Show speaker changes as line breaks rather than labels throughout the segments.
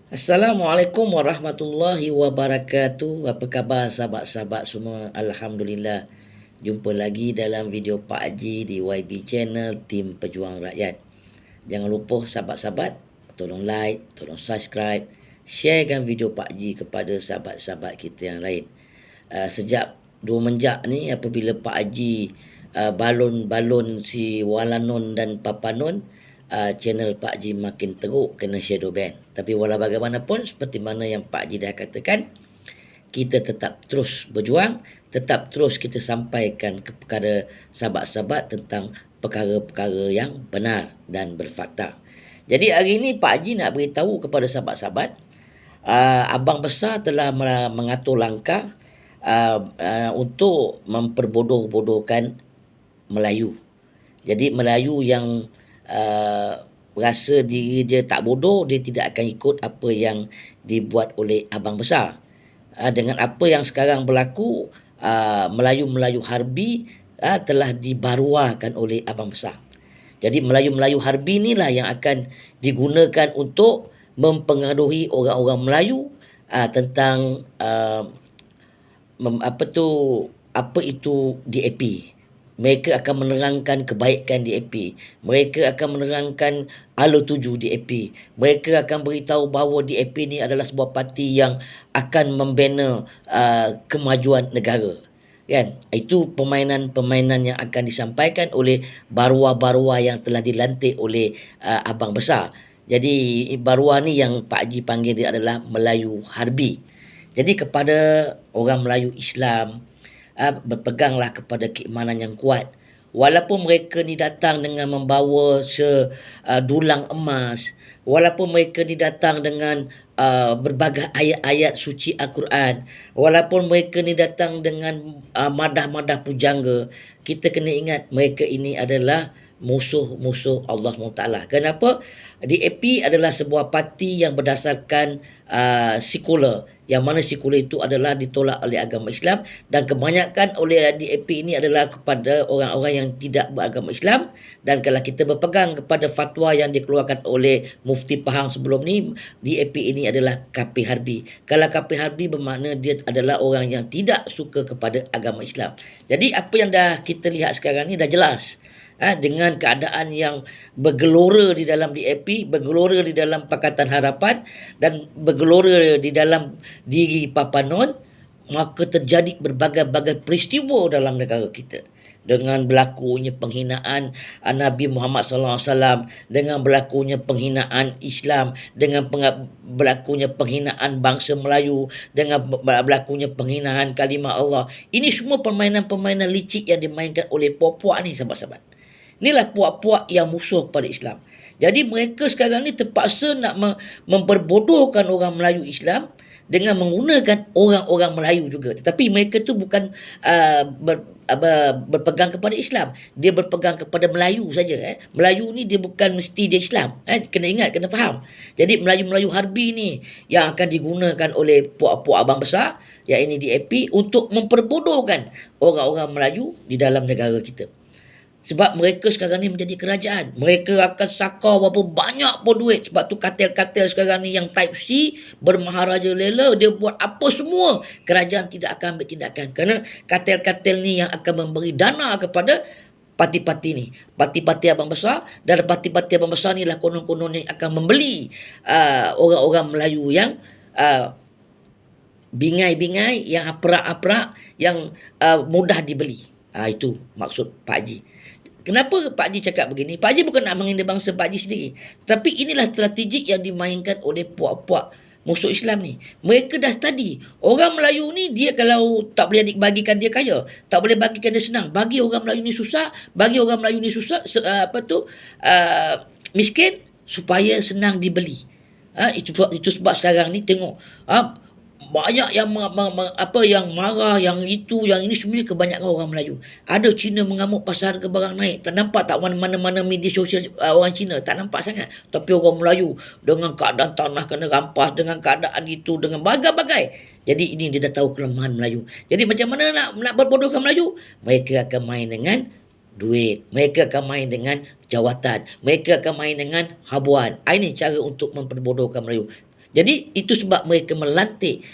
Assalamualaikum warahmatullahi wabarakatuh. Apa khabar sahabat-sahabat semua? Alhamdulillah. Jumpa lagi dalam video Pak Haji di YB Channel Tim Pejuang Rakyat. Jangan lupa sahabat-sahabat, tolong like, tolong subscribe, sharekan video Pak Haji kepada sahabat-sahabat kita yang lain. Sejak 2 menjak ni apabila Pak Haji balon-balon si Walanon dan Papanon, channel Pak Haji makin teruk kena shadow ban. Tapi walau bagaimanapun, seperti mana yang Pak Haji dah katakan, kita tetap terus berjuang, tetap terus kita sampaikan kepada sahabat-sahabat tentang perkara-perkara yang benar dan berfakta. Jadi hari ini Pak Haji nak beritahu kepada sahabat-sahabat, Abang Besar telah mengatur langkah untuk memperbodoh-bodohkan Melayu. Jadi Melayu yang rasa diri dia tak bodoh, dia tidak akan ikut apa yang dibuat oleh Abang Besar. Dengan apa yang sekarang berlaku, Melayu-Melayu Harbi telah dibaruakan oleh Abang Besar. Jadi Melayu-Melayu Harbi inilah yang akan digunakan untuk mempengaruhi orang-orang Melayu tentang apa itu DAP. Mereka akan menerangkan kebaikan DAP. Mereka akan menerangkan ala tuju DAP. Mereka akan beritahu bahawa DAP ni adalah sebuah parti yang akan membina kemajuan negara. Kan? Itu permainan-permainan yang akan disampaikan oleh barua-barua yang telah dilantik oleh Abang Besar. Jadi barua ni yang Pak Haji panggil dia adalah Melayu Harbi. Jadi kepada orang Melayu Islam, berpeganglah kepada keimanan yang kuat. Walaupun mereka ni datang dengan membawa dulang emas, walaupun mereka ni datang dengan berbagai ayat-ayat suci Al-Quran, walaupun mereka ni datang dengan madah-madah pujangga, kita kena ingat mereka ini adalah musuh-musuh Allah SWT. Kenapa? DAP adalah sebuah parti yang berdasarkan sekular, yang mana sekular itu adalah ditolak oleh agama Islam, dan kebanyakan oleh DAP ini adalah kepada orang-orang yang tidak beragama Islam. Dan kalau kita berpegang kepada fatwa yang dikeluarkan oleh Mufti Pahang sebelum ni, DAP ini adalah kafir harbi. Kalau kafir harbi bermakna dia adalah orang yang tidak suka kepada agama Islam. Jadi apa yang dah kita lihat sekarang ni dah jelas. Dengan keadaan yang bergelora di dalam DAP, bergelora di dalam Pakatan Harapan, dan bergelora di dalam diri Papanon, maka terjadi berbagai-bagai peristiwa dalam negara kita. Dengan berlakunya penghinaan Nabi Muhammad SAW, dengan berlakunya penghinaan Islam, dengan berlakunya penghinaan bangsa Melayu, dengan berlakunya penghinaan kalimah Allah. Ini semua permainan-permainan licik yang dimainkan oleh puak-puak ni, sahabat-sahabat. Inilah puak-puak yang musuh kepada Islam. Jadi mereka sekarang ni terpaksa nak memperbodohkan orang Melayu Islam dengan menggunakan orang-orang Melayu juga. Tetapi mereka tu bukan berpegang kepada Islam. Dia berpegang kepada Melayu saja. Melayu ni dia bukan mesti dia Islam. Kena ingat, kena faham. Jadi Melayu-Melayu Harbi ni yang akan digunakan oleh puak-puak Abang Besar, yang ini DAP, untuk memperbodohkan orang-orang Melayu di dalam negara kita. Sebab mereka sekarang ni menjadi kerajaan. Mereka akan sakar berapa banyak pun duit. Sebab tu kartel-kartel sekarang ni yang type C, bermaharaja lela, dia buat apa semua, kerajaan tidak akan ambil tindakan. Kerana kartel-kartel ni yang akan memberi dana kepada parti-parti ni. Parti-parti Abang Besar, dan parti-parti Abang Besar ni lah konon-konon yang akan membeli orang-orang Melayu yang bingai-bingai, yang aprak-aprak, yang mudah dibeli. Itu maksud Pak Haji. Kenapa Pak Haji cakap begini? Pak Haji bukan nak menghina bangsa Pak Haji sendiri. Tapi inilah strategik yang dimainkan oleh puak-puak musuh Islam ni. Mereka dah study. Orang Melayu ni, dia kalau tak boleh bagikan dia kaya, tak boleh bagikan dia senang. Bagi orang Melayu ni susah, bagi orang Melayu ni susah, miskin, supaya senang dibeli. Itu sebab sekarang ni tengok, banyak yang yang marah, yang itu, yang ini, semuanya kebanyakan orang Melayu. Ada Cina mengamuk pasal harga barang naik. Tak nampak tak mana-mana media sosial orang Cina, tak nampak sangat. Tapi orang Melayu dengan keadaan tanah kena rampas, dengan keadaan itu, dengan bagai-bagai. Jadi ini dia dah tahu kelemahan Melayu. Jadi macam mana nak berbodohkan Melayu? Mereka akan main dengan duit. Mereka akan main dengan jawatan. Mereka akan main dengan habuan. Ini cara untuk memperbodohkan Melayu. Jadi itu sebab mereka melantik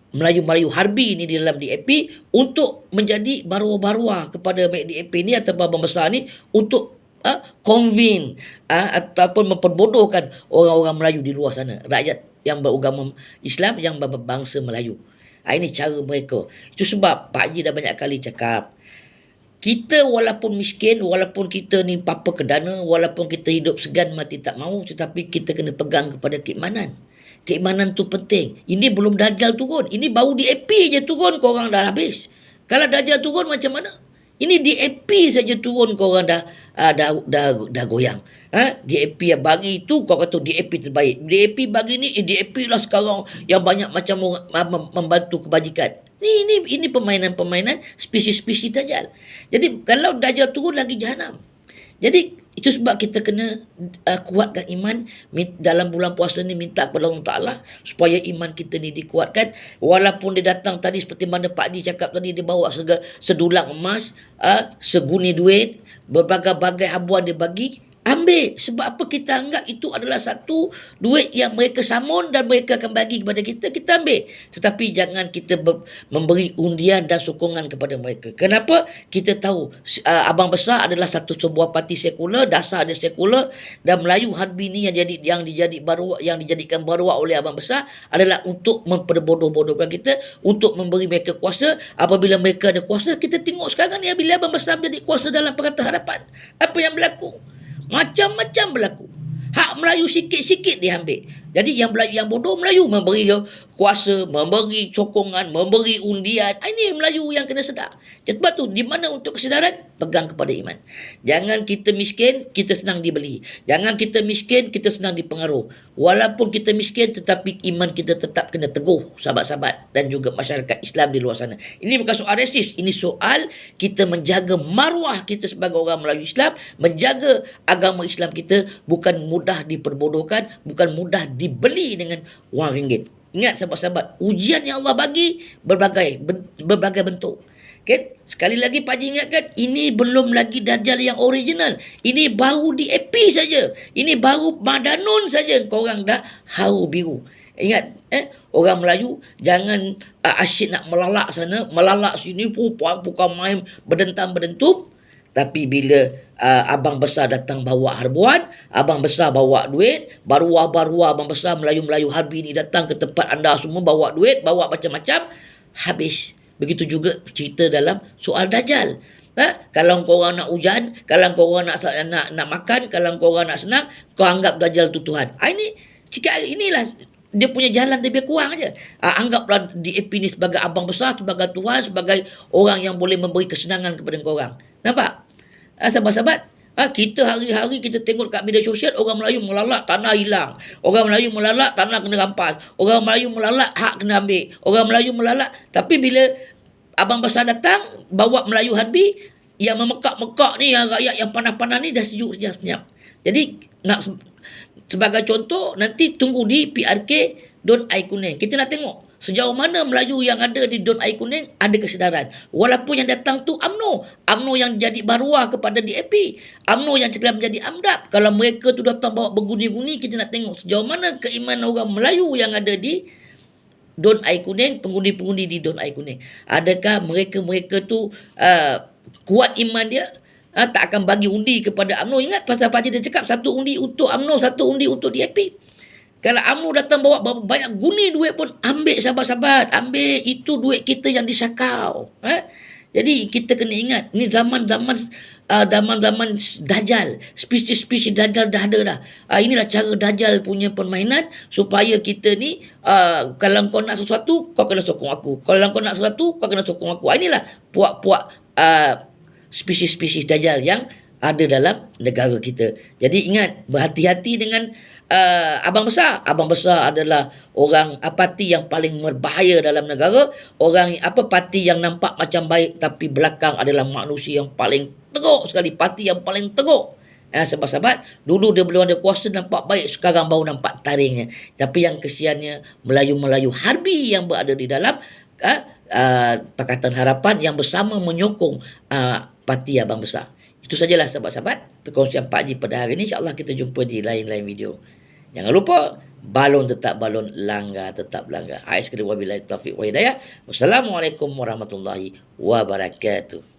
Melayu-Melayu Harbi ni di dalam DAP untuk menjadi barua-barua kepada DAP ni atau Abang Besar ni untuk convince ataupun memperbodohkan orang-orang Melayu di luar sana, rakyat yang beragama Islam, yang berbangsa Melayu. Ini cara mereka. Itu sebab Pak Haji dah banyak kali cakap, kita walaupun miskin, walaupun kita ni papa kedana, walaupun kita hidup segan mati tak mahu, tetapi kita kena pegang kepada keimanan. Keimanan tu penting. Ini belum Dajjal turun. Ini baru DAP je turun, korang dah habis. Kalau Dajjal turun macam mana? Ini DAP saja turun, korang dah goyang. DAP yang bagi itu, kau kata DAP terbaik. DAP bagi ni, DAP lah sekarang yang banyak macam membantu kebajikan. Ini permainan-permainan spesies-spesies Dajjal. Jadi kalau Dajjal turun lagi jahanam. Jadi itu sebab kita kena kuatkan iman dalam bulan puasa ni, minta kepada Allah Ta'ala supaya iman kita ni dikuatkan. Walaupun dia datang tadi seperti mana Pak Haji cakap tadi, dia bawa sedulang emas, seguni duit, berbagai-bagai habuan dia bagi. Ambil. Sebab apa? Kita anggap itu adalah satu duit yang mereka samun dan mereka akan bagi kepada kita. Kita ambil. Tetapi jangan kita memberi undian dan sokongan kepada mereka. Kenapa? Kita tahu Abang Besar adalah sebuah parti sekular, dasar dia sekular, dan Melayu Harbi ni yang dijadikan baruak oleh Abang Besar adalah untuk memperbodoh-bodohkan kita, untuk memberi mereka kuasa. Apabila mereka ada kuasa, kita tengok sekarang ni bila Abang Besar menjadi kuasa dalam Pakatan Harapan, apa yang berlaku? Macam-macam berlaku. Hak Melayu sikit-sikit diambil. Jadi yang Melayu, yang bodoh Melayu memberi kuasa, memberi sokongan, memberi undian. Ini Melayu yang kena sedar. Sebab tu, di mana untuk kesedaran? Pegang kepada iman. Jangan kita miskin, kita senang dibeli. Jangan kita miskin, kita senang dipengaruh. Walaupun kita miskin, tetapi iman kita tetap kena teguh, sahabat-sahabat dan juga masyarakat Islam di luar sana. Ini bukan soal resis. Ini soal kita menjaga maruah kita sebagai orang Melayu Islam, menjaga agama Islam kita, bukan mudah diperbodohkan, bukan mudah dibeli dengan wang ringgit. Ingat sahabat-sahabat, ujian yang Allah bagi berbagai bentuk. Okay? Sekali lagi Pak Haji ingatkan, ini belum lagi Dajjal yang original. Ini baru DAP saja. Ini baru Madanun saja. Korang dah haru biru. Ingat, orang Melayu jangan asyik nak melalak sana, melalak sini, bukan main berdentam-berdentum. Tapi bila Abang Besar datang bawa harbuan, Abang Besar bawa duit, baruah-baruah Abang Besar Melayu-Melayu Harbi ni datang ke tempat anda semua, bawa duit, bawa macam-macam, habis. Begitu juga cerita dalam soal Dajjal. Kalau korang nak hujan, kalau korang nak makan, kalau korang nak senang, kau anggap Dajjal tu Tuhan. Inilah dia punya jalan, dia lebih kurang aja. Anggaplah DAP ni sebagai Abang Besar, sebagai Tuhan, sebagai orang yang boleh memberi kesenangan kepada korang. Nampak? Sahabat-sahabat, kita hari-hari kita tengok kat media sosial, orang Melayu melalak tanah hilang, orang Melayu melalak tanah kena rampas, orang Melayu melalak hak kena ambil, orang Melayu melalak. Tapi bila Abang Besar datang bawa Melayu Harbi yang memekak-mekak ni, yang rakyat yang panas-panas ni, dah sejuk senyap. Jadi nak sebagai contoh, nanti tunggu di PRK Don Air Kuning. Kita nak tengok sejauh mana Melayu yang ada di Don Air Kuning ada kesedaran. Walaupun yang datang tu UMNO yang jadi baruah kepada DAP, UMNO yang segera menjadi AMDAP. Kalau mereka tu datang bawa berguni-guni, kita nak tengok sejauh mana keimanan orang Melayu yang ada di Don Air Kuning, pengundi-pengundi di Don Air Kuning. Adakah mereka tu kuat iman dia? Tak akan bagi undi kepada UMNO. Ingat pasal Pak Haji dia cakap, satu undi untuk UMNO, satu undi untuk DAP. Kalau UMNO datang bawa banyak guni duit pun, ambil sahabat-sahabat. Ambil, itu duit kita yang disakau. Jadi kita kena ingat, ni zaman-zaman Dajjal. Spesies-spesies Dajjal dah ada dah. Inilah cara Dajjal punya permainan, supaya kita ni, kalau kau nak sesuatu, kau kena sokong aku. Kalau kau nak sesuatu, kau kena sokong aku. Inilah puak-puak spesies-spesies Dajjal yang ada dalam negara kita. Jadi ingat, berhati-hati dengan Abang Besar. Abang Besar adalah orang parti yang paling berbahaya dalam negara. Parti yang nampak macam baik tapi belakang adalah manusia yang paling teruk sekali. Parti yang paling teruk. Sahabat-sahabat, dulu dia belum ada kuasa nampak baik, sekarang baru nampak taringnya. Tapi yang kesiannya, Melayu-Melayu Harbi yang berada di dalam Pakatan Harapan yang bersama menyokong parti Abang Besar. Itu sajalah sahabat-sahabat perkongsian Pak Haji pada hari ini. InsyaAllah kita jumpa di lain-lain video. Jangan lupa balon tetap balon, langgar tetap langgar. Akhir sekali wabillahi taufiq wa hidayah. Wassalamualaikum warahmatullahi wabarakatuh.